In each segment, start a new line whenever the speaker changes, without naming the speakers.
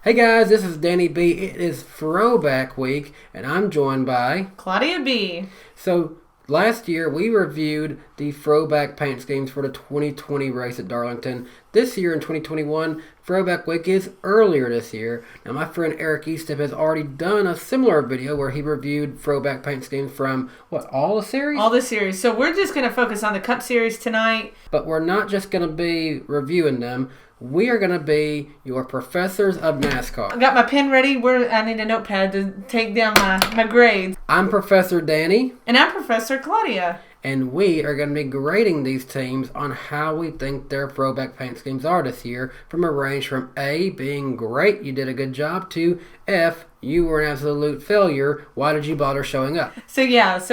Hey guys, this is Danny B. It is Throwback Week, and I'm joined by
Claudia B.
So, last year we reviewed the throwback paint schemes for the 2020 race at Darlington. This year in 2021, Throwback Week is earlier this year. Now, my friend Eric Eastep has already done a similar video where he reviewed throwback paint schemes from, all the series?
All the series. So we're just going to focus on the Cup Series tonight.
But we're not just going to be reviewing them. We are going to be your professors of NASCAR.
I got my pen ready. I need a notepad to take down my grades.
I'm Professor Danny.
And I'm Professor Claudia.
And we are going to be grading these teams on how we think their throwback paint schemes are this year, from a range from A, being great, you did a good job, to F, you were an absolute failure, why did you bother showing up?
So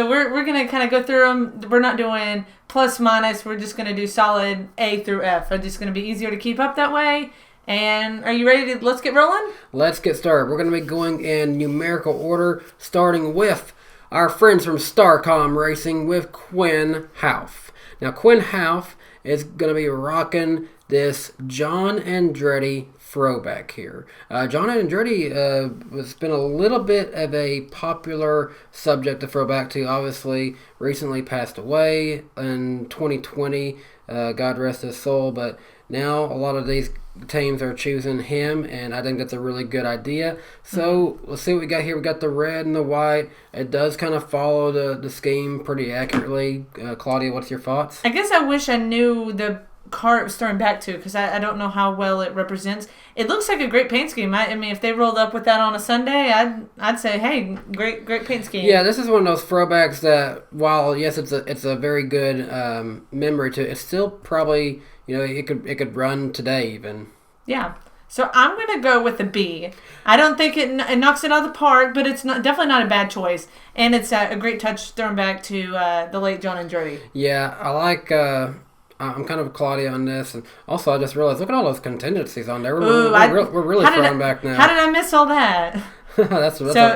we're going to kind of go through them. We're not doing plus minus. We're just going to do solid A through F. It's just going to be easier to keep up that way. And are you ready to, let's get rolling?
Let's get started. We're going to be going in numerical order, starting with our friends from Starcom Racing with Quinn Houff. Now, Quinn Houff is going to be rocking this John Andretti throwback here. John Andretti has been a little bit of a popular subject to throwback to. Obviously, recently passed away in 2020. God rest his soul. But now a lot of these teams are choosing him, and I think that's a really good idea. So let's see what we got here. We got the red and the white. It does kind of follow the scheme pretty accurately. Claudia, what's your thoughts?
I guess I wish I knew the car it was throwing back to, because I don't know how well it represents. It looks like a great paint scheme. I mean, if they rolled up with that on a Sunday, I'd say, hey, great paint scheme.
Yeah, this is one of those throwbacks that, while yes, it's a very good memory to, it's still probably, it could run today even.
Yeah. So I'm going to go with a B. I don't think it knocks it out of the park, but it's definitely not a bad choice. And it's a great touch thrown back to the late John Andretti.
Yeah, I like... I'm kind of Claudia on this, and also I just realized, look at all those contingencies on there. We're really throwing back now.
How did I miss all that?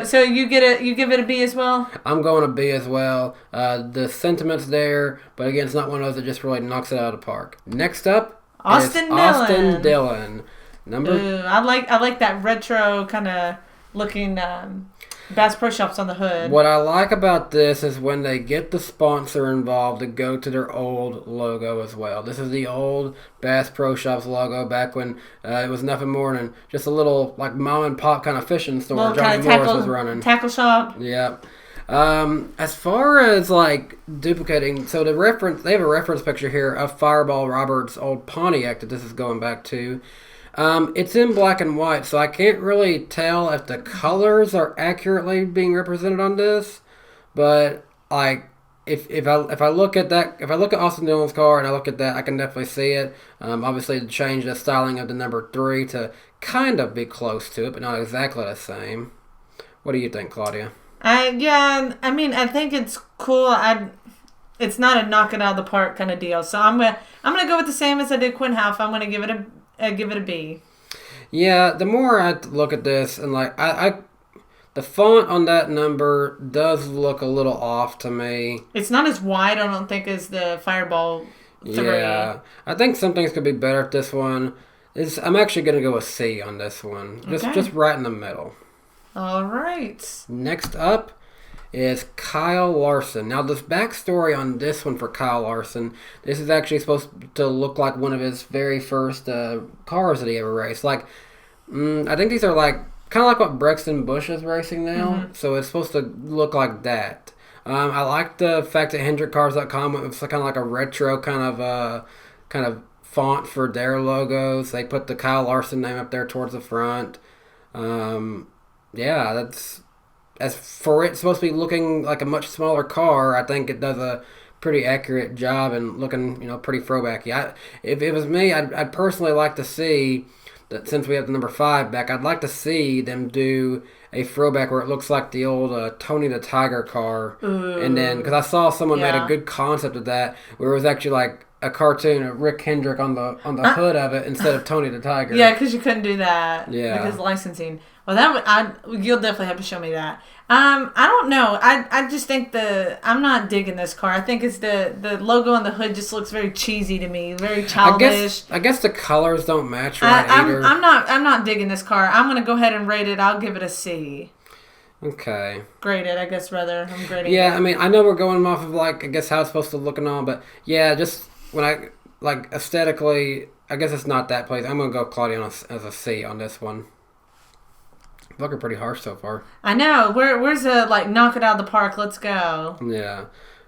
So you give it a B as well?
I'm going a B as well. The sentiment's there, but again, it's not one of those that just really knocks it out of the park. Next up,
Austin
Dillon.
I like that retro kind of looking Bass Pro Shops on the hood.
What I like about this is when they get the sponsor involved to go to their old logo as well. This is the old Bass Pro Shops logo back when it was nothing more than just a little like mom and pop kind of fishing store Johnny Morris was running.
Tackle shop.
Yeah. As far as like duplicating, so they have a reference picture here of Fireball Roberts' old Pontiac that this is going back to. It's in black and white, so I can't really tell if the colors are accurately being represented on this. But like, if I look at Austin Dillon's car and I look at that, I can definitely see it. Obviously, to change the styling of the number 3 to kind of be close to it, but not exactly the same. What do you think, Claudia?
I think it's cool. It's not a knock it out of the park kind of deal. So I'm gonna go with the same as I did Quinn Houff. I'm gonna give it a B.
Yeah, the more I look at this, and like the font on that number does look a little off to me.
It's not as wide, I don't think, as the Fireball 3.
Yeah, I think some things could be better at this one. I'm actually going to go with C on this one. Just right in the middle.
All right.
Next up is Kyle Larson. Now, this backstory on this one for Kyle Larson, this is actually supposed to look like one of his very first cars that he ever raced. Like, I think these are like kind of like what Brexton Busch is racing now, so it's supposed to look like that. I like the fact that HendrickCars.com went with kind of like a retro kind of font for their logos. They put the Kyle Larson name up there towards the front. Yeah, that's... As for it supposed to be looking like a much smaller car, I think it does a pretty accurate job and looking, pretty throwbacky. If it was me, I'd personally like to see that, since we have the number 5 back, I'd like to see them do a throwback where it looks like the old Tony the Tiger car. Ooh, and then, because I saw someone made a good concept of that, where it was actually like a cartoon of Rick Hendrick on the hood of it instead of Tony the Tiger.
Yeah, because you couldn't do that.
Yeah.
Because licensing. Well, you'll definitely have to show me that. I don't know. I just think I'm not digging this car. I think it's the logo on the hood just looks very cheesy to me, very childish.
I guess the colors don't match right either.
I'm not digging this car. I'm gonna go ahead and rate it. I'll give it a C.
Okay.
Grade it, I guess, rather. I'm grading it.
Yeah, I mean, I know we're going off of, like, I guess how it's supposed to look and all, but, yeah, just when I, like, aesthetically, I guess it's not that place. I'm going to go Claudia as a C on this one. Looking pretty harsh so far.
I know. Where's the, like, knock it out of the park, let's go.
Yeah.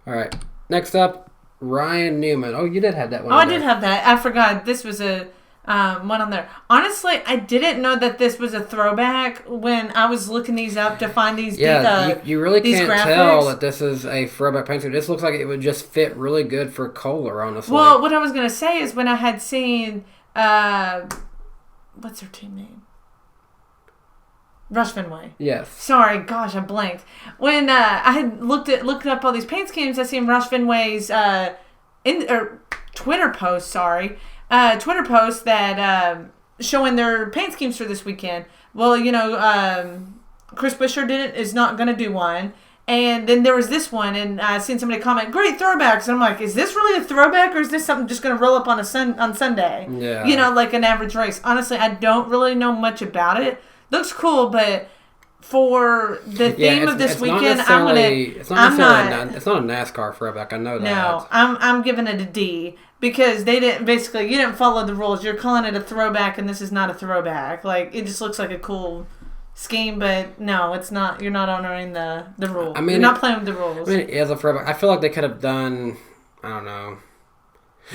All right. Next up, Ryan Newman. Oh, you did have that one.
Oh, I did have that. I forgot. This was a... one on there. Honestly, I didn't know that this was a throwback when I was looking these up to find these.
Yeah, you really can't
graphics.
tell that this is a throwback paint scheme. This looks like it would just fit really good for Kohler, honestly.
Well, what I was gonna say is when I had seen, what's her team name? Rush Fenway.
Yes.
Sorry, gosh, I blanked. When I had looked up all these paint schemes, I seen Rush Fenway's Twitter post. Twitter post that showing their paint schemes for this weekend. Well, Chris Buescher is not going to do one. And then there was this one, and I seen somebody comment, "Great throwbacks." And I'm like, is this really a throwback, or is this something just going to roll up on on Sunday?
Yeah.
Like an average race. Honestly, I don't really know much about it. Looks cool, but for the theme of this weekend,
it's not a NASCAR throwback. I know that.
No, I'm giving it a D. Because you didn't follow the rules. You're calling it a throwback, and this is not a throwback. Like, it just looks like a cool scheme, but no, it's not. You're not honoring the rules. I mean, you're not playing with the rules.
I mean, it is a throwback. I feel like they could have done, I don't know.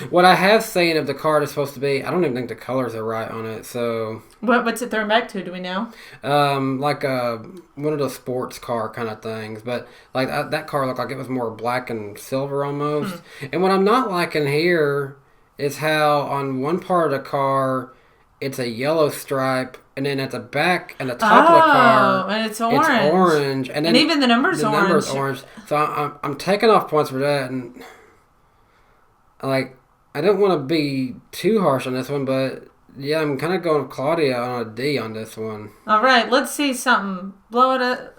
What I have seen of the car is supposed to be, I don't even think the colors are right on it, so...
What's it throwing back to? Do we know?
Like one of those sports car kind of things, but like that car looked like it was more black and silver almost. And what I'm not liking here is how on one part of the car, it's a yellow stripe, and then at the back and the top of the car,
and it's orange.
And then
even the number's
orange. So I'm taking off points for that, and like... I don't want to be too harsh on this one, but yeah, I'm kind of going with Claudia on a D on this one.
All right, let's see something. Blow it up.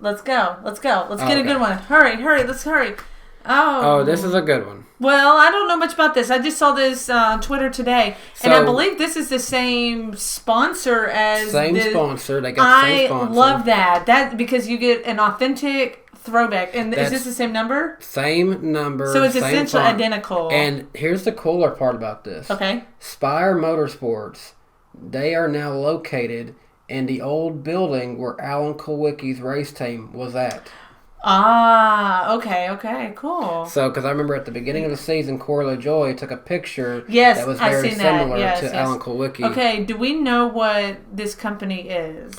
Let's go. Let's get a good one. Hurry, let's hurry.
Oh, this is a good one.
Well, I don't know much about this. I just saw this on Twitter today, and I believe this is the same sponsor as
sponsor. They got the same sponsor.
I love that because you get an authentic throwback. And is this the same number?
Same number.
So it's essentially identical.
And here's the cooler part about this.
Okay.
Spire Motorsports, they are now located in the old building where Alan Kulwicki's race team was at.
Ah, okay, cool.
So, because I remember at the beginning of the season, Corey LaJoy took a picture that was very similar to Alan Kulwicki.
Okay, do we know what this company is?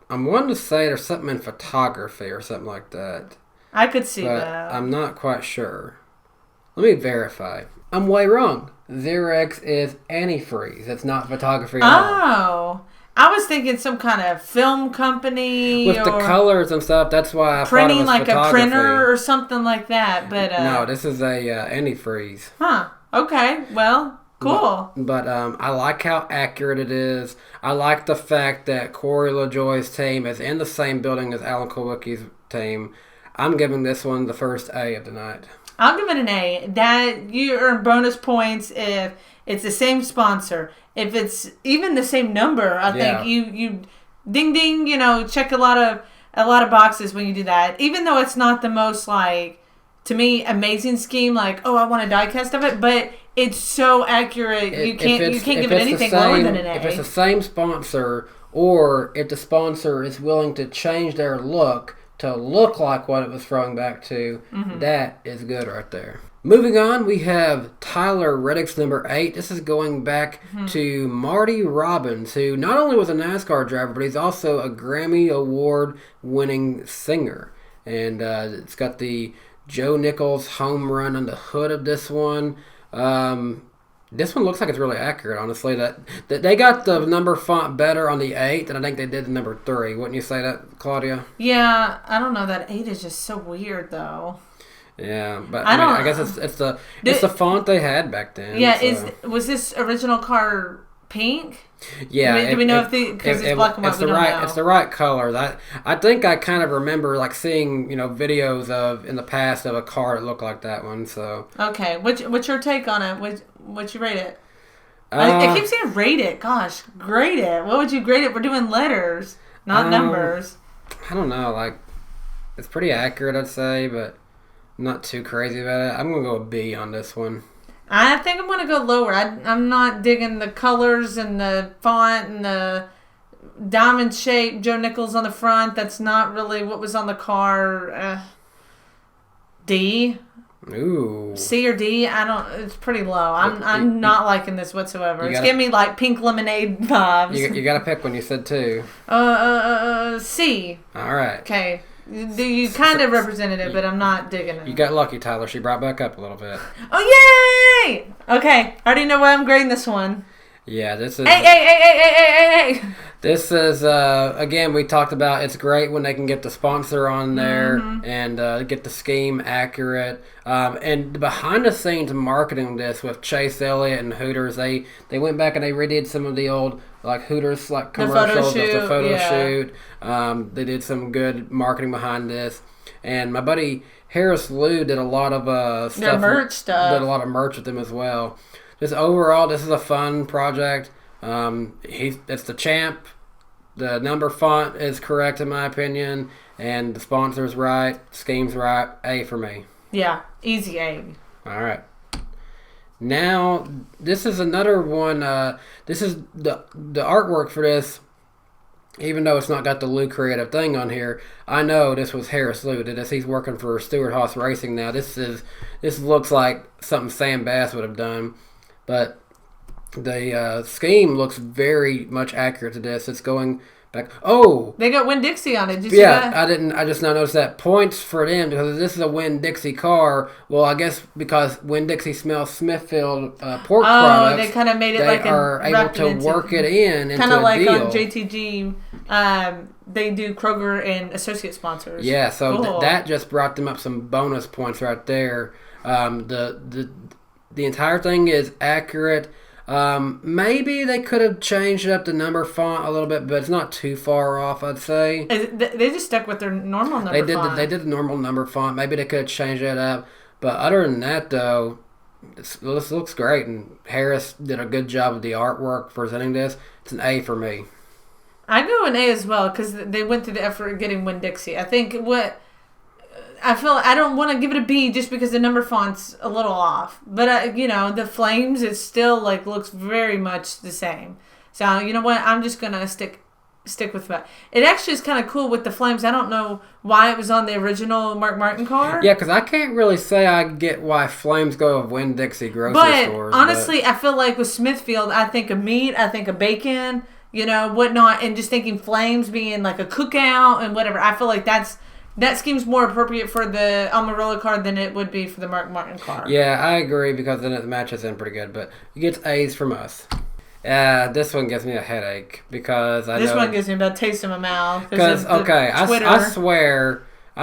I'm wanting to say there's something in photography or something like that.
I could see
but
that.
I'm not quite sure. Let me verify. I'm way wrong. Xerox is antifreeze. It's not photography at all.
I was thinking some kind of film company.
With the colors and stuff, that's why I thought it was
like
photography.
A printer or something like that. But
no, this is a antifreeze.
Huh. Okay. Well... Cool.
But I like how accurate it is. I like the fact that Corey LaJoy's team is in the same building as Alan Kulwicki's team. I'm giving this one the first A of the night.
I'll give it an A. That you earn bonus points if it's the same sponsor. If it's even the same number, I think you ding ding, check a lot of boxes when you do that. Even though it's not the most to me amazing scheme, I want a die cast of it, but it's so accurate. You can't give it anything lower than an A.
If it's the same sponsor, or if the sponsor is willing to change their look to look like what it was throwing back to, that is good right there. Moving on, we have Tyler Reddick's number 8. This is going back to Marty Robbins, who not only was a NASCAR driver, but he's also a Grammy Award-winning singer. And it's got the Joe Nichols home run on the hood of this one. This one looks like it's really accurate, honestly. That they got the number font better on the 8 than I think they did the number 3. Wouldn't you say that, Claudia?
Yeah, I don't know. That 8 is just so weird, though.
Yeah, but I guess it's the font they had back then.
Yeah, so. Was this original car pink?
Yeah,
do we know if because it's black and white? We don't know.
It's the right colors. I think I kind of remember like seeing videos of in the past of a car that looked like that one. So
okay, what's your take on it? What you rate it? I keep saying rate it. Gosh, grade it. What would you grade it? We're doing letters, not numbers.
I don't know. Like it's pretty accurate, I'd say, but I'm not too crazy about it. I'm gonna go a B on this one.
I think I'm going to go lower. I'm not digging the colors and the font and the diamond shape Joe Nichols on the front. That's not really what was on the car. D.
Ooh.
C or D. It's pretty low. I'm not liking this whatsoever. It's giving me like pink lemonade vibes.
You got to pick one. You said 2.
C.
All right.
Okay. You kind of represented it, but I'm not digging it.
You got lucky, Tyler. She brought back up a little bit.
Oh, yay! Okay, I already know why I'm grading this one.
Yeah, this is...
Hey!
This is, again, we talked about it's great when they can get the sponsor on there and get the scheme accurate. And behind the scenes marketing this with Chase Elliott and Hooters, they went back and they redid some of the old like Hooters like commercials, the photo shoot. They did some good marketing behind this. And my buddy Harris Liu did a lot of stuff.
Their merch stuff.
Did a lot of merch with them as well. Just overall, this is a fun project. It's the champ. The number font is correct in my opinion, and the sponsor's right, scheme's right. A for me.
Yeah, easy A.
All right. Now this is another one. This is the artwork for this. Even though it's not got the Lou Creative thing on here, I know this was Harris Lou did this. He's working for Stewart Haas Racing now. This looks like something Sam Bass would have done, but the scheme looks very much accurate to this. It's going back. Oh,
they got Winn-Dixie on it. Did you see that?
I just now noticed that. Points for them because this is a Winn-Dixie car. Well, I guess because Winn-Dixie smells Smithfield pork products.
Oh, they kind of made it like
they are able to work it in into
kind of like
deal.
On JTG. They do Kroger and associate sponsors.
Yeah, so cool. That just brought them up some bonus points right there. The entire thing is accurate. Maybe they could have changed up the number font a little bit, but it's not too far off, I'd say.
They just stuck with their normal number font.
They did the normal number font. Maybe they could have changed that up. But other than that, though, this looks great. And Harris did a good job of the artwork presenting this. It's an A for me.
I go an A as well because they went through the effort of getting Winn-Dixie. I think I don't want to give it a B just because the number font's a little off. But, the flames, it still, looks very much the same. So, you know what? I'm just going to stick with that. It actually is kind of cool with the flames. I don't know why it was on the original Mark Martin car.
Yeah, because I can't really say I get why flames go of Winn-Dixie grocery stores.
Honestly, I feel like with Smithfield, I think of meat, I think of bacon, whatnot, and just thinking flames being like a cookout and whatever. I feel like that scheme's more appropriate for the Amarillo car than it would be for the Mark Martin car.
Yeah, I agree because then it matches in pretty good, but it gets A's from us. This one gives me a headache because
this one gives me a bad taste in my mouth.
Because I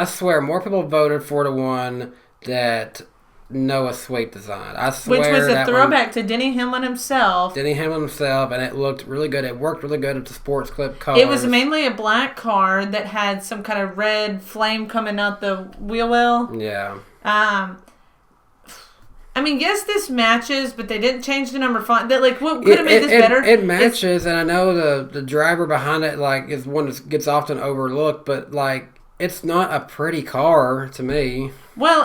swear more people voted for the one that Noah Sweet designed. I swear
which was a throwback to Denny Hamlin himself.
And it looked really good. It worked really good with the sports clip colors.
It was mainly a black car that had some kind of red flame coming out the wheel well.
Yeah.
Yes, this matches, but they didn't change the number font. What could have made this better?
It matches, and I know the driver behind it is one that gets often overlooked, but it's not a pretty car to me.
Well,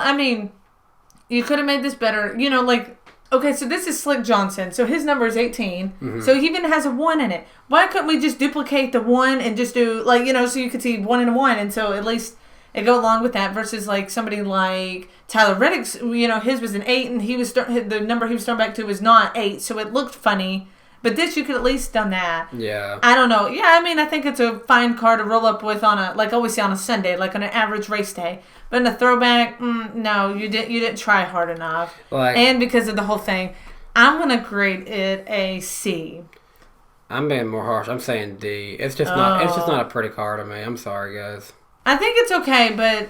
you could have made this better. Okay, so this is Slick Johnson. So his number is 18. Mm-hmm. So he even has a 1 in it. Why couldn't we just duplicate the 1 and just do, so you could see 1 and a 1, and so at least it go along with that versus, somebody like Tyler Reddick's, his was an 8, and the number he was thrown back to was not 8, so it looked funny. But this, you could at least done that.
Yeah.
I don't know. Yeah, I think it's a fine car to roll up with on always say on a Sunday, on an average race day. But in a throwback, no, you didn't try hard enough. And because of the whole thing, I'm gonna grade it a C.
I'm being more harsh. I'm saying D. It's just not a pretty car to me. I'm sorry, guys.
I think it's okay, but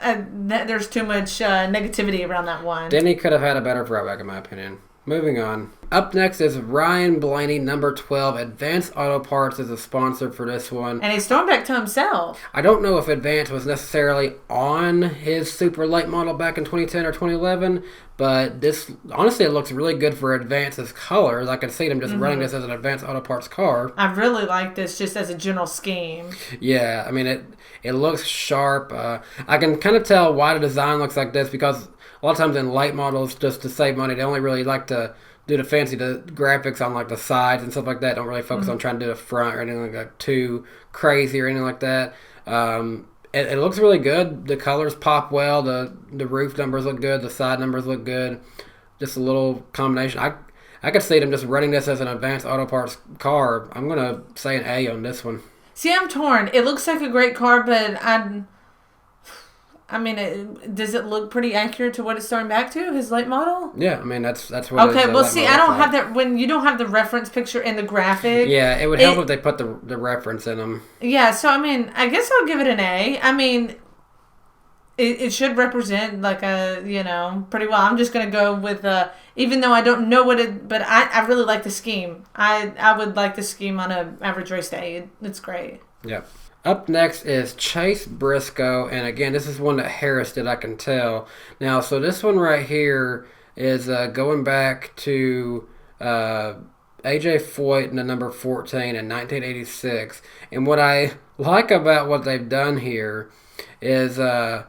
there's too much negativity around that one.
Denny could have had a better throwback, in my opinion. Moving on. Up next is Ryan Blaney, number 12. Advanced Auto Parts is a sponsor for this one.
And he's thrown back to himself.
I don't know if Advanced was necessarily on his super late model back in 2010 or 2011, but this, honestly, it looks really good for Advance's colors. I could see them just running this as an Advanced Auto Parts car.
I really like this just as a general scheme.
Yeah, I mean, it looks sharp. I can kind of tell why the design looks like this because a lot of times in late models, just to save money, they only really like to do the graphics on like the sides and stuff like that. Don't really focus on trying to do the front or anything like that too crazy or anything like that. It looks really good. The colors pop well. The roof numbers look good. The side numbers look good. Just a little combination. I could see them just running this as an Advanced Auto Parts car. I'm gonna say an A on this one.
See, I'm torn. It looks like a great car, but I mean, does it look pretty accurate to what it's starting back to, his late model?
Yeah, I mean, that's what
okay, well, see, I don't have that. When you don't have the reference picture in the graphic.
Yeah, it would help if they put the reference in them.
Yeah, so, I mean, I guess I'll give it an A. I mean, it should represent, like, pretty well. I'm just going to go with, even though I don't know but I really like the scheme. I would like the scheme on an average race day. It's great.
Yep. Up next is Chase Briscoe, and again, this is one that Harris did, I can tell. Now, so this one right here is going back to A.J. Foyt in the number 14 in 1986. And what I like about what they've done here is I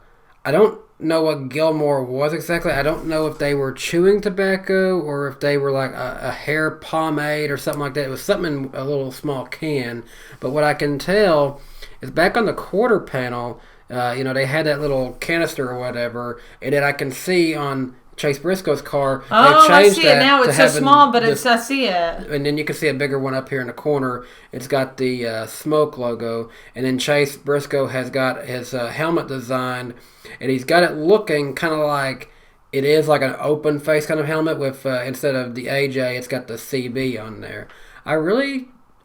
don't know what Gilmore was exactly. I don't know if they were chewing tobacco or if they were like a hair pomade or something like that. It was something in a little small can. But what I can tell is back on the quarter panel, they had that little canister or whatever, and then I can see on Chase Briscoe's car,
oh, I see it now. It's so small, but I see it.
And then you can see a bigger one up here in the corner. It's got the smoke logo, and then Chase Briscoe has got his helmet designed, and he's got it looking kind of like it is like an open face kind of helmet with instead of the AJ, it's got the CB on there.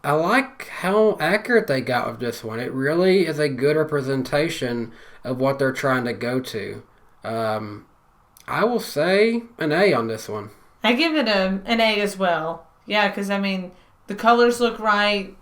I like how accurate they got with this one. It really is a good representation of what they're trying to go to. I will say an A on this one.
I give it an A as well. Yeah, because, I mean, the colors look right.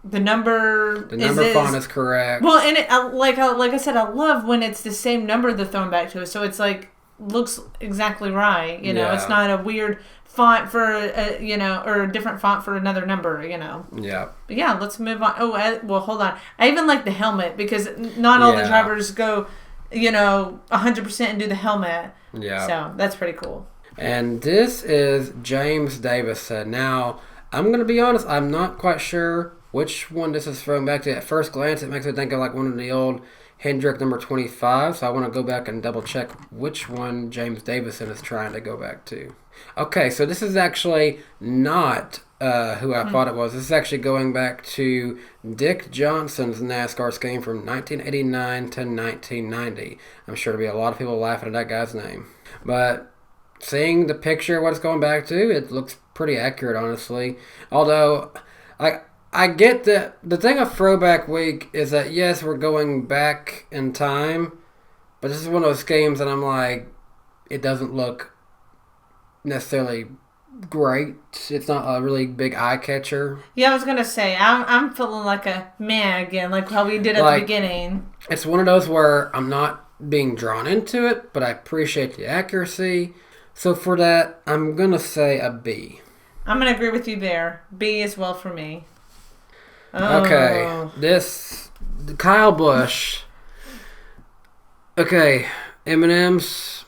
The number
font is correct.
Well, and like I said, I love when it's the same number they're throwing back to us. So it's like, looks exactly right. Yeah. It's not a weird font for or a different font for another number,
Yeah.
But yeah, let's move on. Oh, well, hold on. I even like the helmet because not all the drivers go, 100% and do the helmet.
Yeah.
So that's pretty cool.
And this is James Davison. Now, I'm going to be honest, I'm not quite sure which one this is thrown back to. At first glance, it makes me think of like one of the old Hendrick number 25, so I want to go back and double check which one James Davison is trying to go back to. Okay, so this is actually not who I thought it was. This is actually going back to Dick Johnson's NASCAR scheme from 1989 to 1990. I'm sure there'll be a lot of people laughing at that guy's name. But seeing the picture of what it's going back to, it looks pretty accurate, honestly. Although, I get that the thing of Throwback Week is that, yes, we're going back in time, but this is one of those games that I'm like, it doesn't look necessarily great. It's not a really big eye catcher.
Yeah, I was going to say, I'm feeling like a meh again, like how we did at the beginning.
It's one of those where I'm not being drawn into it, but I appreciate the accuracy. So for that, I'm going to say a B.
I'm going to agree with you there. B as well for me.
Oh. Okay, Kyle Busch. Okay, M&M's.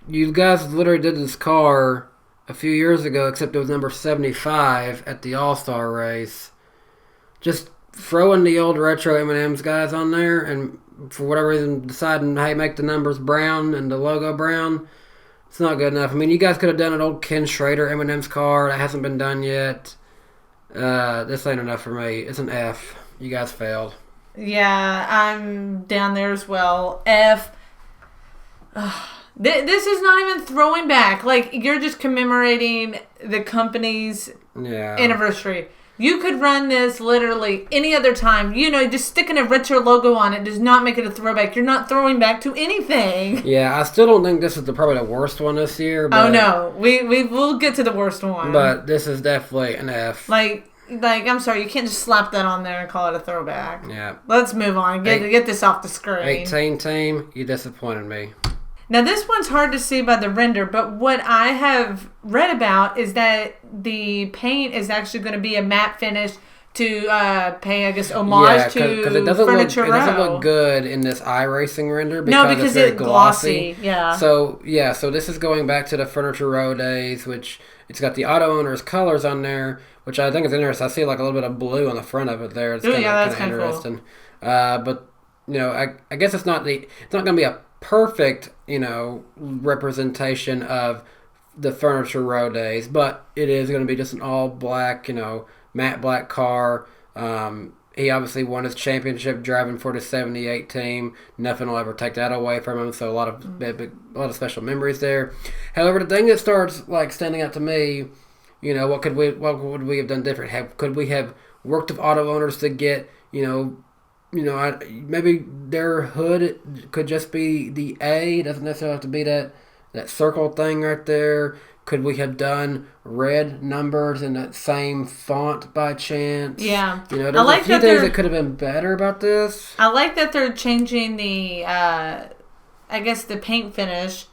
You guys literally did this car a few years ago, except it was number 75 at the All-Star race. Just throwing the old retro M&M's guys on there, and for whatever reason deciding, hey, make the numbers brown and the logo brown. It's not good enough. I mean, you guys could have done an old Ken Schrader M&M's car. That hasn't been done yet. This ain't enough for me. It's an F. You guys failed.
Yeah, I'm down there as well. F. This is not even throwing back. Like, you're just commemorating the company's anniversary. You could run this literally any other time. Just sticking a retro logo on it does not make it a throwback. You're not throwing back to anything.
Yeah, I still don't think this is probably the worst one this year. But,
oh, no. We'll get to the worst one.
But this is definitely an F.
Like, I'm sorry, you can't just slap that on there and call it a throwback.
Yeah.
Let's move on. Get this off the screen.
18 team, you disappointed me.
Now, this one's hard to see by the render, but what I have read about is that the paint is actually going to be a matte finish to pay, I guess, homage to Furniture Row.
It doesn't look good in this iRacing render
because
it's very
glossy. Yeah.
So this is going back to the Furniture Row days, which it's got the auto owner's colors on there, which I think is interesting. I see like a little bit of blue on the front of it there. It's
that's
kind of
interesting.
Cool. But I guess it's not going to be a perfect representation of the Furniture Row days, but it is going to be just an all black, matte black car. He obviously won his championship driving for the 78 team. Nothing will ever take that away from him. So a lot of special memories there. However, the thing that starts like standing out to me, what would we have done different? Could we have worked with auto owners to get maybe their hood could just be the A. It doesn't necessarily have to be that circle thing right there. Could we have done red numbers in that same font by chance?
Yeah.
There's a few things that could have been better about this.
I like that they're changing the, the paint finish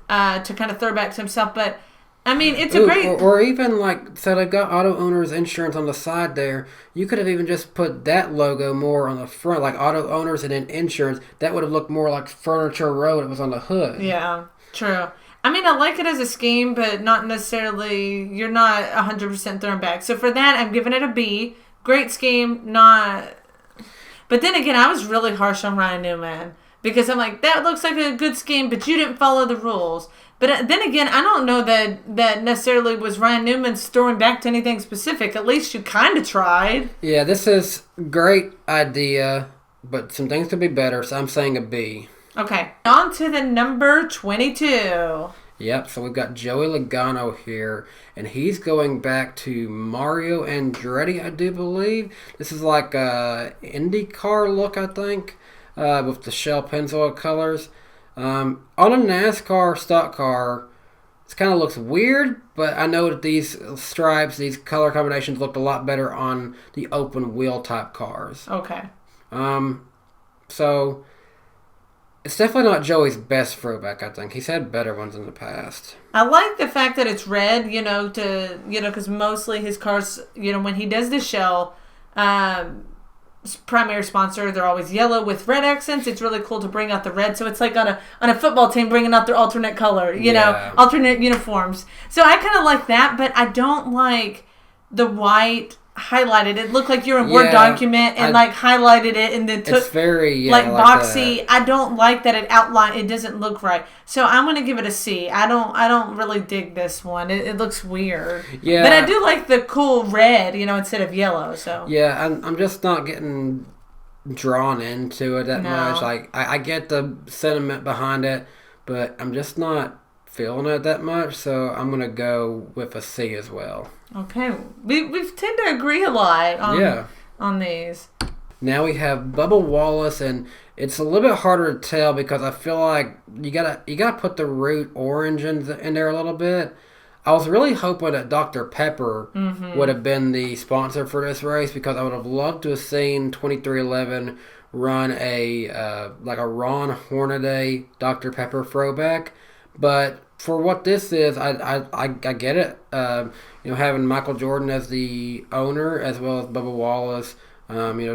to kind of throw back to himself, but I mean, it's a great...
Or even so they've got auto owners insurance on the side there. You could have even just put that logo more on the front, like auto owners and then insurance. That would have looked more like Furniture Row that was on the hood.
Yeah, true. I mean, I like it as a scheme, but not necessarily... You're not 100% thrown back. So for that, I'm giving it a B. Great scheme, not... But then again, I was really harsh on Ryan Newman. Because I'm like, that looks like a good scheme, but you didn't follow the rules. But then again, I don't know that necessarily was Ryan Newman's throwing back to anything specific. At least you kind of tried.
Yeah, this is great idea, but some things could be better, so I'm saying a B.
Okay, on to the number 22.
Yep, so we've got Joey Logano here, and he's going back to Mario Andretti, I do believe. This is like a IndyCar look, I think, with the Shell Pennzoil colors. On a NASCAR stock car, it kind of looks weird, but I know that these stripes, these color combinations looked a lot better on the open wheel type cars.
Okay.
So it's definitely not Joey's best throwback, I think. He's had better ones in the past.
I like the fact that it's red, because mostly his cars, when he does the shell, primary sponsor, they're always yellow with red accents. It's really cool to bring out the red. So it's like on a football team bringing out their alternate color, alternate uniforms. So I kind of like that, but I don't like the white highlighted. It looked like you're in a Word document and highlighted it and then took
it's very
boxy.
That.
I don't like that it outlined. It doesn't look right. So I'm gonna give it a C. I don't really dig this one. It looks weird.
Yeah,
but I do like the cool red, instead of yellow. So
yeah, I'm just not getting drawn into it that much. Like I get the sentiment behind it, but I'm just not feeling it that much. So I'm gonna go with a C as well. Okay,
we tend to agree a lot on these.
Now we have Bubba Wallace, and it's a little bit harder to tell because I feel like you gotta put the root orange in there a little bit. I was really hoping that Dr. Pepper would have been the sponsor for this race because I would have loved to have seen 2311 run a Ron Hornaday Dr. Pepper throwback, but for what this is, I get it. Having Michael Jordan as the owner as well as Bubba Wallace,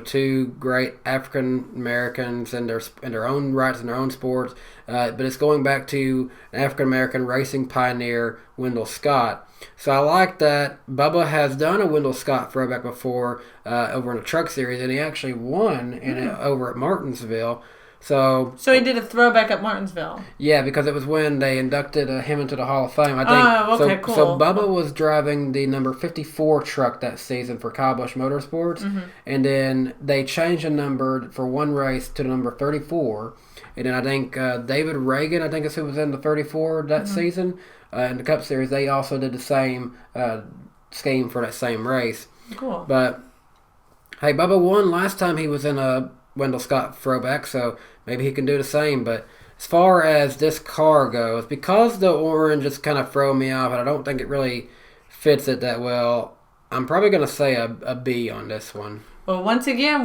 two great African Americans in their own rights in their own sports. But it's going back to an African American racing pioneer, Wendell Scott. So I like that. Bubba has done a Wendell Scott throwback before over in the Truck Series, and he actually won in it over at Martinsville. So
he did a throwback at Martinsville.
Yeah, because it was when they inducted him into the Hall of Fame. I think.
Oh, okay, cool.
So Bubba was driving the number 54 truck that season for Kyle Busch Motorsports, and then they changed the number for one race to the number 34. And then I think David Reagan, I think is who was in the 34 that season. In the Cup Series, they also did the same scheme for that same race.
Cool.
But, hey, Bubba won last time he was in a Wendell Scott throwback, so maybe he can do the same. But as far as this car goes, because the orange is kind of throwing me off, and I don't think it really fits it that well, I'm probably going to say a B on this one.
Well, once again,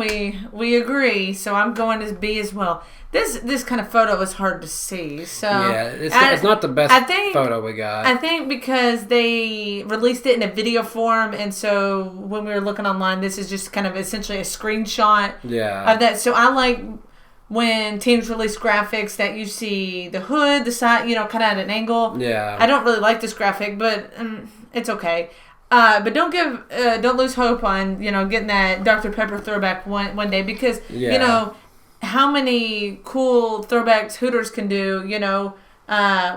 we agree, so I'm going as B as well. This kind of photo is hard to see, so
yeah, it's not the best photo we got.
I think because they released it in a video form, and so when we were looking online, this is just kind of essentially a screenshot of that. So I like when teams release graphics that you see the hood, the side, kind of at an angle. Yeah, I don't really like this graphic, but it's okay. But don't lose hope on getting that Dr. Pepper throwback one day, because how many cool throwbacks Hooters can do,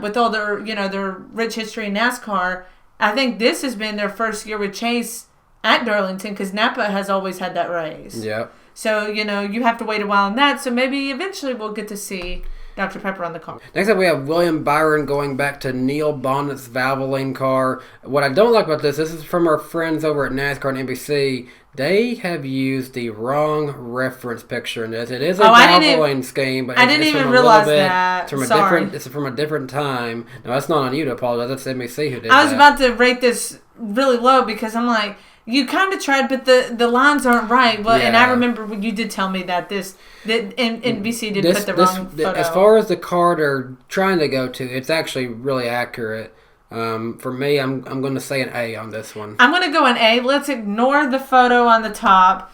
with all their rich history in NASCAR. I think this has been their first year with Chase at Darlington, because Napa has always had that race. Yeah. So you have to wait a while on that. So maybe eventually we'll get to see Dr. Pepper on the car.
Next up, we have William Byron going back to Neil Bonnet's Valvoline car. What I don't like about this is from our friends over at NASCAR and NBC. They have used the wrong reference picture in this. It is a Valvoline scheme, but
I didn't even realize that.
It's from a different time. No, that's not on you to apologize. That's NBC who did that.
I was about to rate this really low because I'm like, you kind of tried, but the lines aren't right. Well, and I remember when you did tell me that NBC did put the wrong photo.
As far as the car they're trying to go to, it's actually really accurate. For me, I'm going to say an A on this one.
I'm going to go an A. Let's ignore the photo on the top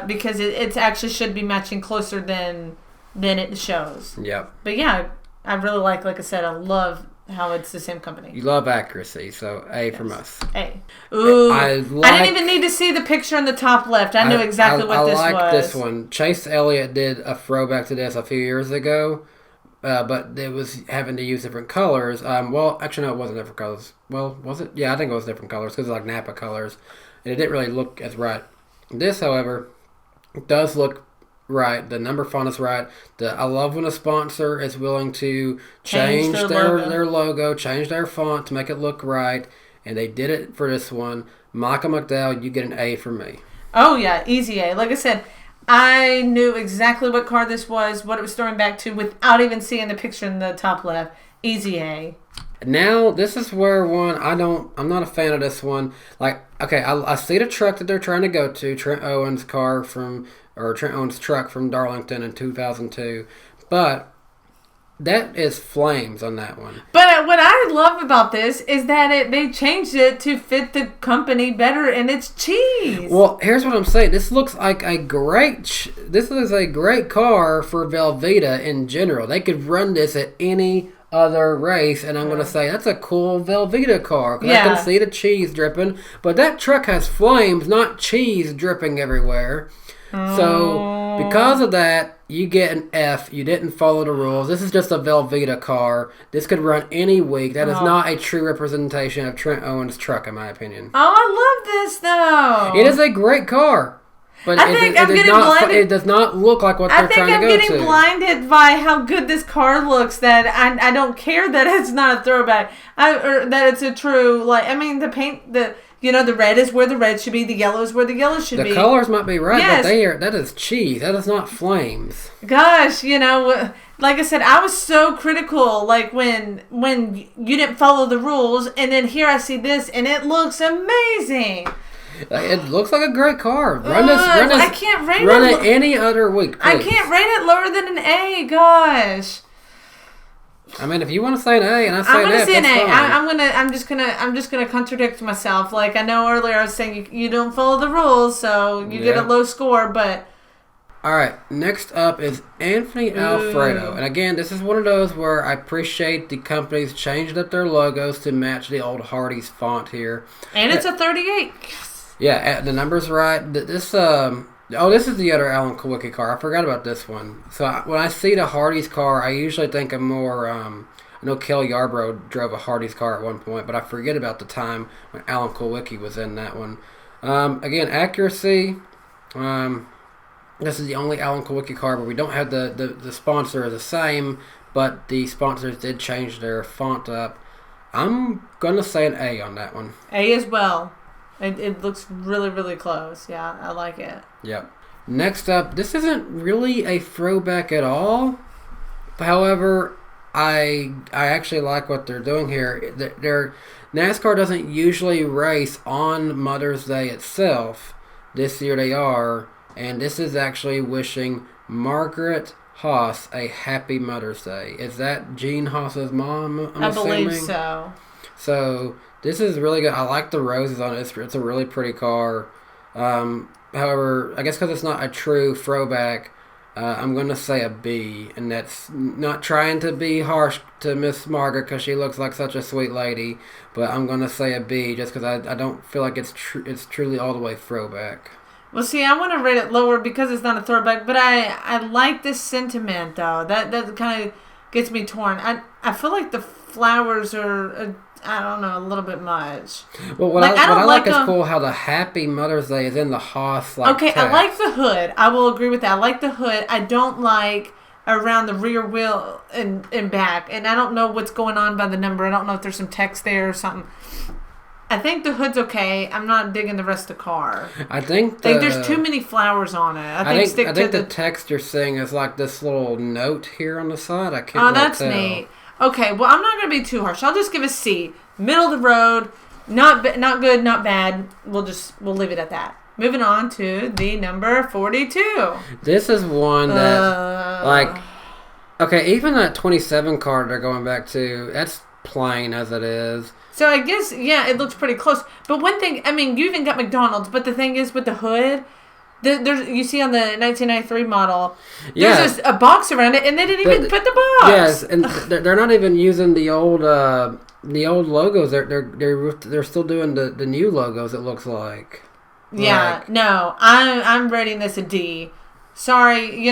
because it actually should be matching closer than it shows. Yep. But yeah, I really like I said, I love how it's the same company.
You love accuracy, so A from us.
A. Ooh. I didn't even need to see the picture in the top left. I knew exactly what this was. I like
this one. Chase Elliott did a throwback to this a few years ago, but it was having to use different colors. Well, actually, no, it wasn't different colors. Well, was it? Yeah, I think it was different colors because it's like Napa colors, and it didn't really look as right. This, however, does look right. The number font is right. I love when a sponsor is willing to change their logo, change their font to make it look right, and they did it for this one. Michael McDowell, you get an A from me.
Oh, yeah, easy A. Like I said, I knew exactly what car this was, what it was throwing back to, without even seeing the picture in the top left. Easy A.
Now, this is where I'm not a fan of this one. I see the truck that they're trying to go to, Trent Owens' truck from Darlington in 2002, but that is flames on that one.
But what I love about this is that they changed it to fit the company better, and it's cheese.
Well, here's what I'm saying. This looks like a great car for Velveeta in general. They could run this at any other race, and I'm going to say that's a cool Velveeta car because I can see the cheese dripping, but that truck has flames, not cheese dripping everywhere. So because of that, you get an F. You didn't follow the rules. This is just a Velveeta car. This could run any week. That is not a true representation of Trent Owens' truck, in my opinion.
Oh, I love this though.
It is a great car. But it does not look like what they're trying to go to.
I think I'm getting blinded by how good this car looks that I don't care that it's not a throwback. Or that it's a true, the paint, the red is where the red should be, the yellow is where the yellow should be.
The colors might be right, but that is cheese. That is not flames.
Gosh, like I said, I was so critical, when you didn't follow the rules, and then here I see this, and it looks amazing.
It looks like a great car.
I can't rate
it any other week, please.
I can't rate it lower than an A. Gosh.
I mean, if you want to say an A and I say an F,
I'm going to say an A.
Fine.
I'm just gonna contradict myself. I know earlier I was saying you don't follow the rules, so you get a low score. But
all right, next up is Anthony Alfredo, and again, this is one of those where I appreciate the companies changed up their logos to match the old Hardee's font here.
And it's a 38.
Yeah, the number's right. This is the other Alan Kulwicki car. I forgot about this one. So when I see the Hardee's car, I usually think of more. I know Kelly Yarbrough drove a Hardee's car at one point, but I forget about the time when Alan Kulwicki was in that one. Again, accuracy. This is the only Alan Kulwicki car, but we don't have the sponsor the same, but the sponsors did change their font up. I'm gonna say an A on that one.
A as well. It looks really, really close. Yeah, I like it.
Yep. Next up, this isn't really a throwback at all. However, I actually like what they're doing here. NASCAR doesn't usually race on Mother's Day itself. This year they are, and this is actually wishing Margaret Haas a happy Mother's Day. Is that Gene Haas's mom? I
believe so.
So this is really good. I like the roses on it. It's a really pretty car. However, I guess because it's not a true throwback, I'm going to say a B, and that's not trying to be harsh to Miss Margaret because she looks like such a sweet lady, but I'm going to say a B just because I don't feel like it's truly all the way throwback.
Well, see, I want to rate it lower because it's not a throwback, but I like this sentiment, though. That kind of gets me torn. I feel like the flowers are, I don't know, a little bit much.
Well, what I like is cool how the Happy Mother's Day is in the Haas
Okay,
text.
I like the hood. I will agree with that. I like the hood. I don't like around the rear wheel and back, and I don't know what's going on by the number. I don't know if there's some text there or something. I think the hood's okay. I'm not digging the rest of the car.
I think
there's too many flowers on it. I think
the text you're seeing is like this little note here on the side. I can't
Oh,
really
that's
tell.
neat. Okay, well, I'm not going to be too harsh. I'll just give a C. Middle of the road. Not good, not bad. We'll leave it at that. Moving on to the number 42.
This is one that, okay, even that 27 card they're going back to, that's plain as it is.
So I guess, yeah, it looks pretty close. But one thing, I mean, you even got McDonald's, but the thing is with the hood, there's you see on the 1993 model, there's a box around it, and they didn't even put the box.
Yes, and they're not even using the old logos. They're still doing the new logos. It looks like.
Yeah, no, I'm rating this a D. Sorry,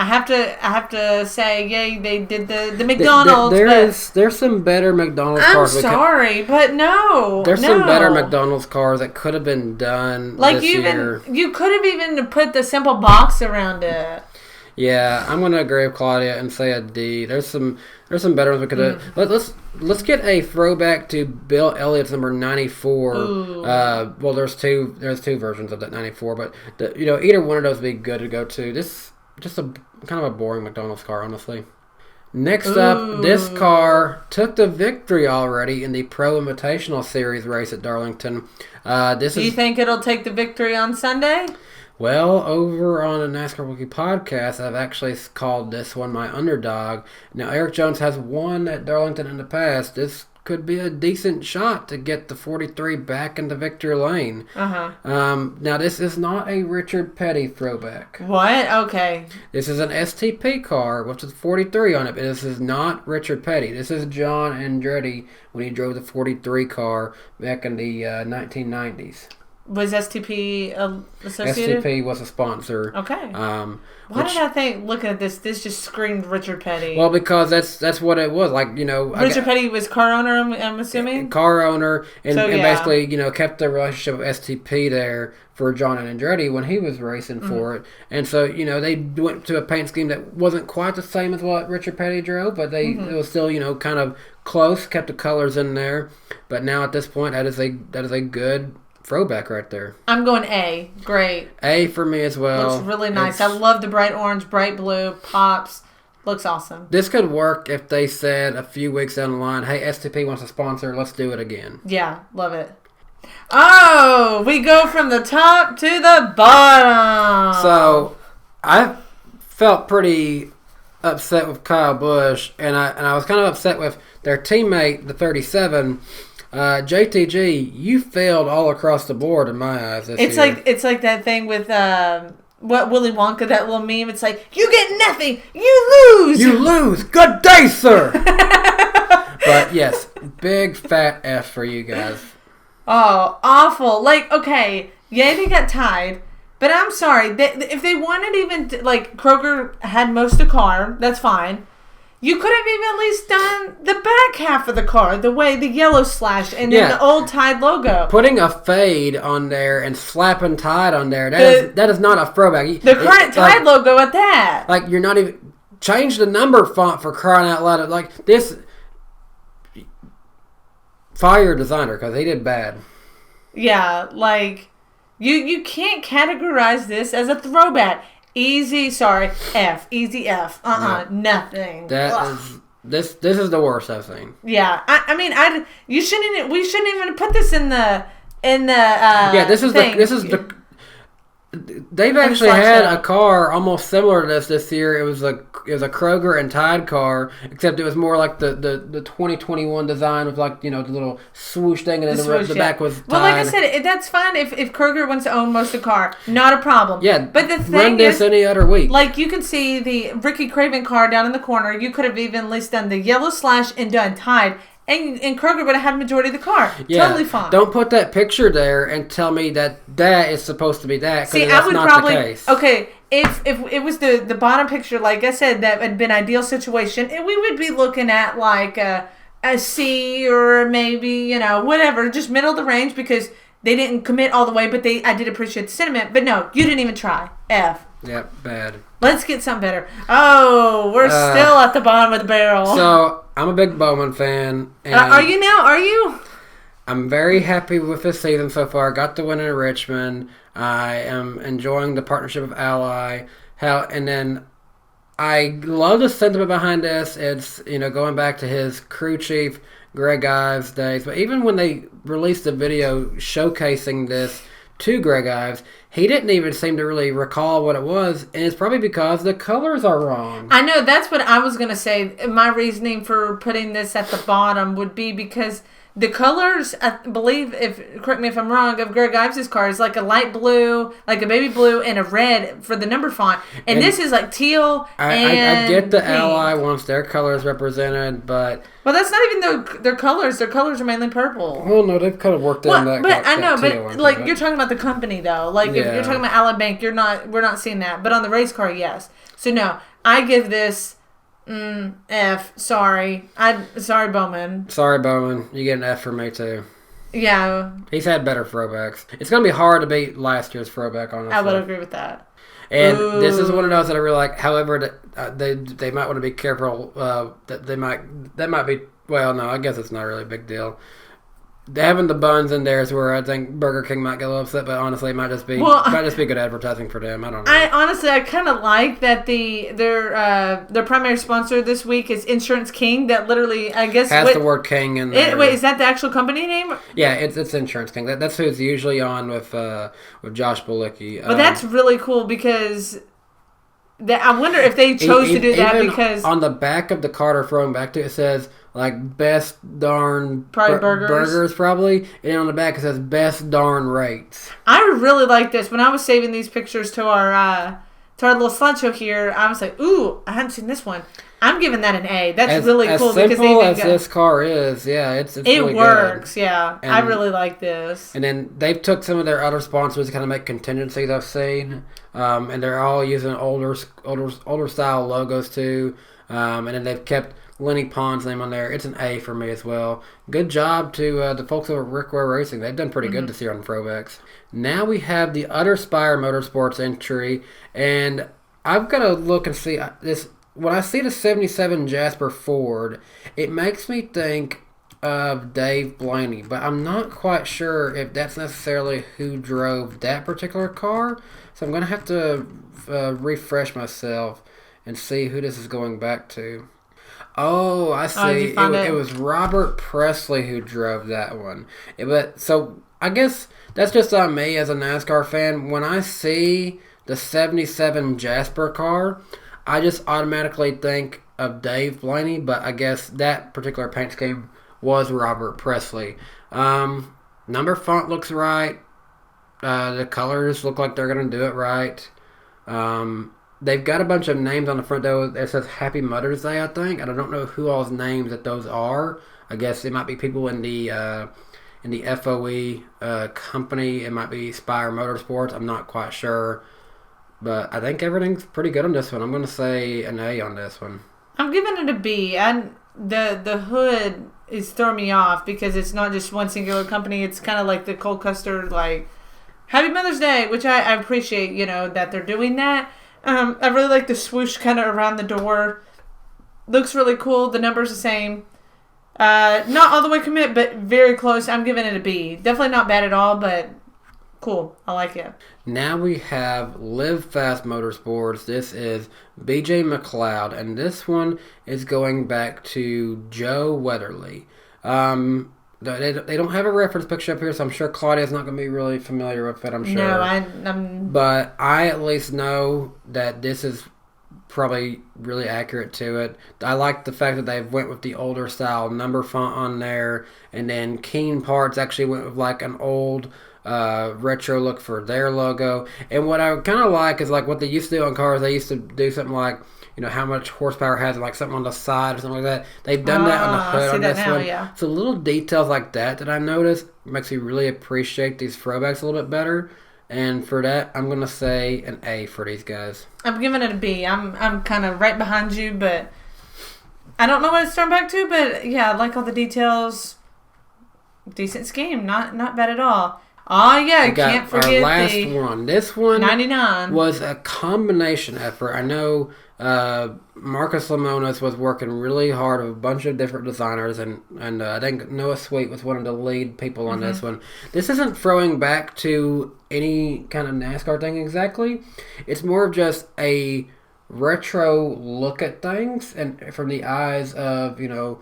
I have to say, yay, they did the McDonald's.
There's some better McDonald's cars.
I'm sorry, but no.
There's some better McDonald's cars that could have been done this year.
You could have even put the simple box around it.
Yeah, I'm gonna agree with Claudia and say a D. There's some better ones we could have. Let's get a throwback to Bill Elliott's number 94. Well, there's two versions of that 94, but either one of those would be good to go to. This just a kind of a boring McDonald's car, honestly. Next up, this car took the victory already in the Pro Invitational Series race at Darlington. Do
you think it'll take the victory on Sunday?
Well, over on the NASCAR Wiki podcast, I've actually called this one my underdog. Now, Eric Jones has won at Darlington in the past. This could be a decent shot to get the 43 back into victory lane. Now, this is not a Richard Petty throwback.
What? Okay.
This is an STP car with the 43 on it, but this is not Richard Petty. This is John Andretti when he drove the 43 car back in the 1990s.
Was STP associated?
STP was a sponsor.
Okay. Why did I think, looking at this just screamed Richard Petty?
Well, because that's what it was.
Richard Petty was car owner, I'm assuming?
Car owner, and basically, kept the relationship with STP there for John and Andretti when he was racing for it. And so, they went to a paint scheme that wasn't quite the same as what Richard Petty drove, but it was still, kind of close, kept the colors in there. But now at this point, that is a good throwback right there.
I'm going A. Great.
A for me as well.
Looks really nice. I love the bright orange, bright blue, pops. Looks awesome.
This could work if they said a few weeks down the line, hey, STP wants to sponsor, let's do it again.
Yeah, love it. Oh, we go from the top to the bottom.
So, I felt pretty upset with Kyle Busch, and I was kind of upset with their teammate, the 37. JTG, you failed all across the board in my eyes this year.
It's like that thing with what Willy Wonka, that little meme. It's like, you get nothing, you lose.
You lose. Good day, sir. But yes, big fat F for you guys.
Oh, awful. Okay, yeah, they got tied, but I'm sorry. If they wanted even Kroger had most of the car, that's fine. You could have even at least done the back half of the car, the yellow slash, and then the old Tide logo.
Putting a fade on there and slapping Tide on there, that is not a throwback.
The current Tide logo at that.
You're not even... Change the number font for crying out loud. This... Fire your designer, because he did bad.
Yeah, like, you can't categorize this as a throwback. Easy F. Nothing.
This is the worst I've seen.
Yeah, I mean, we shouldn't even put this in the
this is the they've actually had a car almost similar to this year. It was a Kroger and Tide car, except it was more like the 2021 design with, like, the little swoosh thing, and then the back was Tide.
Well, like I said, that's fine if Kroger wants to own most of the car, not a problem.
Yeah,
but the thing
run this any other week.
Like, you can see the Ricky Craven car down in the corner. You could have even at least done the yellow slash and done Tide. And Kroger would have had the majority of the car. Yeah, totally fine.
Don't put that picture there and tell me that is supposed to be that.
See,
that's not the case.
Okay, if it was the bottom picture, like I said, that had been ideal situation, we would be looking at like a C or maybe, whatever, just middle of the range, because they didn't commit all the way, but I did appreciate the sentiment. But no, you didn't even try. F.
Yep, bad.
Let's get something better. Oh, we're still at the bottom of the barrel.
So, I'm a big Bowman fan. And
are you now? Are you?
I'm very happy with this season so far. Got the win in Richmond. I am enjoying the partnership of Ally. And then I love the sentiment behind this. It's, going back to his crew chief, Greg Ives days. But even when they released the video showcasing this to Greg Ives, he didn't even seem to really recall what it was, and it's probably because the colors are wrong.
I know, that's what I was going to say. My reasoning for putting this at the bottom would be because the colors, I believe, correct me if I'm wrong, of Greg Ives' car is like a light blue, like a baby blue, and a red for the number font. And this is like teal and
I get the
pink.
Ally wants their colors represented, but...
Well, that's not even their colors. Their colors are mainly purple.
Well, no, they've kind of worked in that.
But I know,
but
like, you're talking about the company, though. Like, if you're talking about Ally Bank, we're not seeing that. But on the race car, yes. So, no, I give this... F. Sorry. Sorry, Bowman.
Sorry, Bowman. You get an F from me, too.
Yeah.
He's had better throwbacks. It's going to be hard to beat last year's throwback, honestly.
I would agree with that.
And this is one of those that I really like. However, they might want to be careful. That might be... Well, no, I guess it's not really a big deal. Having the buns in there is where I think Burger King might get a little upset, but honestly, it might just be good advertising for them. I don't know.
I kind of like that their primary sponsor this week is Insurance King. That literally, I guess,
has the word King in there.
Wait, is that the actual company name?
Yeah, it's Insurance King. That's who's usually on with Josh Balicki.
But that's really cool because. I wonder if they chose to do that because
on the back of the car they're throwing back to, it says like best darn
burgers
probably, and on the back it says best darn rates.
I really like this. When I was saving these pictures to our little slideshow here, I was like, ooh, I hadn't seen this one. I'm giving that an A. That's really cool because
this car is, it really
works.
Good.
Yeah, and I really like this.
And then they've took some of their other sponsors to kind of make contingencies I've seen, and they're all using older style logos too. And then they've kept Lenny Pond's name on there. It's an A for me as well. Good job to the folks over at Rickware Racing. They've done pretty good this year on Throwbacks. Now we have the other Spire Motorsports entry, and I've got to look and see this. When I see the 77 Jasper Ford, it makes me think of Dave Blaney, but I'm not quite sure if that's necessarily who drove that particular car. So I'm going to have to refresh myself and see who this is going back to. Oh, I see. It was Robert Presley who drove that one. So I guess that's just on me as a NASCAR fan. When I see the 77 Jasper car, I just automatically think of Dave Blaney, but I guess that particular paint scheme was Robert Presley. Number font looks right. The colors look like they're going to do it right. They've got a bunch of names on the front, though. It says Happy Mother's Day, I think. And I don't know who all's names that those are. I guess it might be people in the FOE company. It might be Spire Motorsports. I'm not quite sure. But I think everything's pretty good on this one. I'm going to say an A on this one.
I'm giving it a B. The hood is throwing me off because it's not just one singular company. It's kind of like the cold custard, like, Happy Mother's Day, which I appreciate, that they're doing that. I really like the swoosh kind of around the door. Looks really cool. The number's the same. Not all the way commit, but very close. I'm giving it a B. Definitely not bad at all, but cool. I like it.
Now we have Live Fast Motorsports. This is BJ McLeod, and this one is going back to Joe Weatherly. They don't have a reference picture up here, so I'm sure Claudia's not going to be really familiar with it, I'm sure.
No, I'm...
But I at least know that this is probably really accurate to it. I like the fact that they went with the older style number font on there, and then Keen Parts actually went with like an old retro look for their logo. And what I kind of like is like what they used to do on cars. They used to do something like, you know, how much horsepower it has, like something on the side or something like that. They've done that on the hood on this one.
Yeah.
So little details like that I noticed makes me really appreciate these throwbacks a little bit better. And for that, I'm going to say an A for these guys.
I'm giving it a B. I'm kind of right behind you, but I don't know what it's turned back to, but yeah, I like all the details. Decent scheme. Not bad at all. Oh, yeah, I can't forget
our last one. This one
99
was a combination effort. I know Marcus Lemonis was working really hard with a bunch of different designers, and I think Noah Sweet was one of the lead people on this one. This isn't throwing back to any kind of NASCAR thing exactly. It's more of just a retro look at things, and from the eyes of, you know,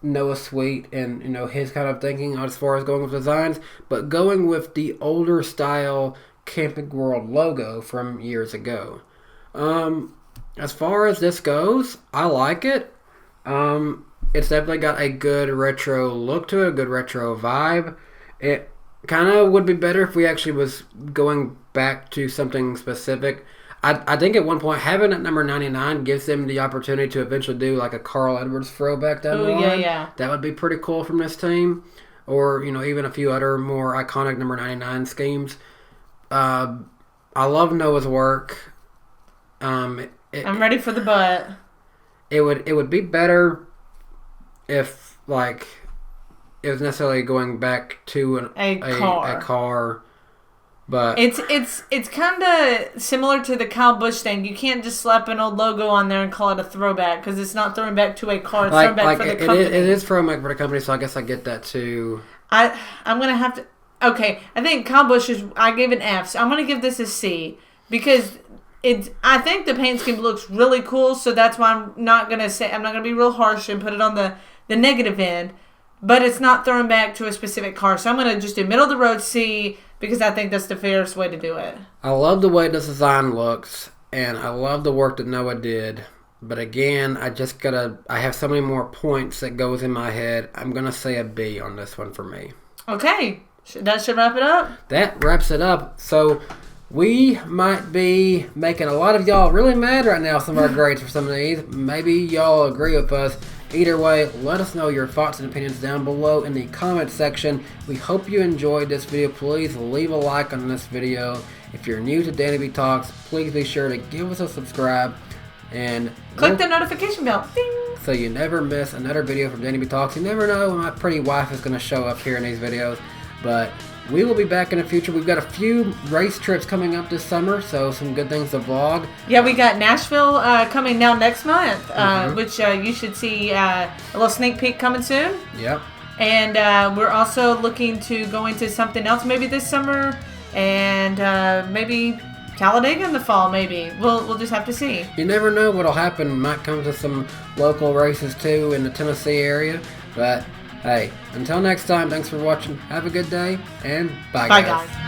Noah Sweet and, you know, his kind of thinking as far as going with designs, but going with the older style Camping World logo from years ago. As far as this goes, I like it. It's definitely got a good retro look to it, a good retro vibe. It kind of would be better if we actually was going back to something specific. I think at one point having it number 99 gives them the opportunity to eventually do like a Carl Edwards throwback down the line.
Yeah.
That would be pretty cool from this team. Or, you know, even a few other more iconic number 99 schemes. I love Noah's work.
I'm ready for the butt.
It would be better if, like, it was necessarily going back to a car. But
it's kind of similar to the Kyle Busch thing. You can't just slap an old logo on there and call it a throwback because it's not throwing back to a car. It's throwing back for the company. It
is throwback for the company, so I guess I get that too.
I'm gonna have to. Okay, I think Kyle Busch I gave an F, so I'm gonna give this a C because I think the paint scheme looks really cool, so that's why I'm not gonna be real harsh and put it on the negative end. But it's not throwing back to a specific car, so I'm gonna just do middle of the road C. Because I think that's the fairest way to do it.
I love the way this design looks, and I love the work that Noah did. But again, I have so many more points that goes in my head. I'm going to say a B on this one for me.
Okay. That should wrap it up?
That wraps it up. So we might be making a lot of y'all really mad right now, some of our grades for some of these. Maybe y'all agree with us. Either way, let us know your thoughts and opinions down below in the comment section. We hope you enjoyed this video. Please leave a like on this video. If you're new to DannyBTalks, please be sure to give us a subscribe and
click the notification bell. Ding!
So you never miss another video from DannyBTalks. You never know when my pretty wife is going to show up here in these videos. But we will be back in the future. We've got a few race trips coming up this summer, so some good things to vlog.
Yeah, we got Nashville coming now next month, which you should see a little sneak peek coming soon.
Yep.
And we're also looking to go into something else maybe this summer, and maybe Talladega in the fall, maybe. We'll just have to see.
You never know what'll happen. Might come to some local races too in the Tennessee area, but hey, until next time, thanks for watching. Have a good day, and bye guys.